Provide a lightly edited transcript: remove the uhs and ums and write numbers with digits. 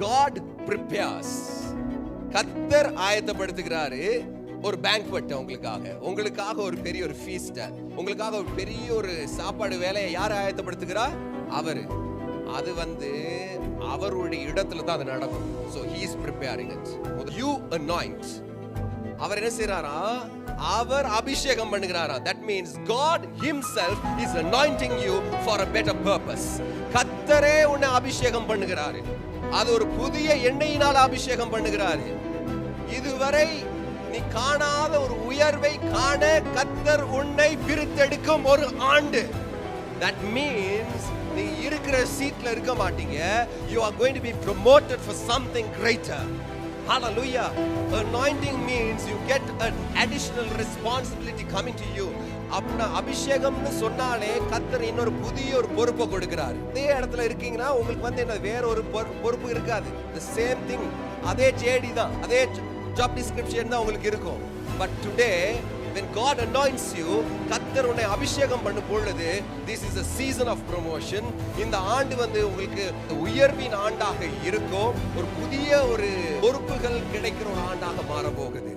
God prepares. கர்த்தர் ஆயத்தப்படுத்துகிறாரு ஒரு banquet உங்களுக்காக ஒரு பெரிய ஒரு ஃபீஸ்ட், உங்களுக்காக ஒரு பெரிய ஒரு சாப்பாடு வேலையை யார் ஆயத்தப்படுத்துகிறா? அவரு. அது அவருடைய இடத்துல தான் அது நடக்கும். So he is preparing it. You anoint. அவர் என்ன செய்றாரா? அவர் அபிஷேகம் பண்ணுகிறாரா? That means God himself is anointing you for a better purpose. கர்த்தரே உன்னை அபிஷேகம் பண்ணுகிறாரு. அது ஒரு புதிய எண்ணெயினால் அபிஷேகம் பண்ணுகிறாரு. இதுவரை நீ காணாத ஒரு உயர்வை காண கர்த்தர் உன்னை பிரித்தெடுக்கும் ஒரு ஆண்டு. That means நீ இருக்கிற சீட்ல இருக்க மாட்டீங்க. You are going to be promoted for something greater. Hallelujah. Anointing means you get an additional responsibility coming to you. அப்பனா அபிஷேகம்னு சொன்னாலே கர்த்தர் இன்னொரு புதிய ஒரு பொறுப்பை கொடுக்கிறார். அதே இடத்துல இருக்கீங்கன்னா உங்களுக்கு என்ன வேற ஒரு பொறுப்பு இருக்காது. The same thing. அதே ஜேடி தான், அதே job description தான் உங்களுக்கு இருக்கும். But today when God anoints you, கர்த்தர் உன்னை அபிஷேகம் பண்ணும் பொழுது, this is a season of promotion. இந்த ஆண்டு உங்களுக்கு உயர்வின் ஆண்டாக இருக்கும். ஒரு புதிய ஒரு பொறுப்புகள் கிடைக்கிற ஒரு ஆண்டாக மாற போகுது.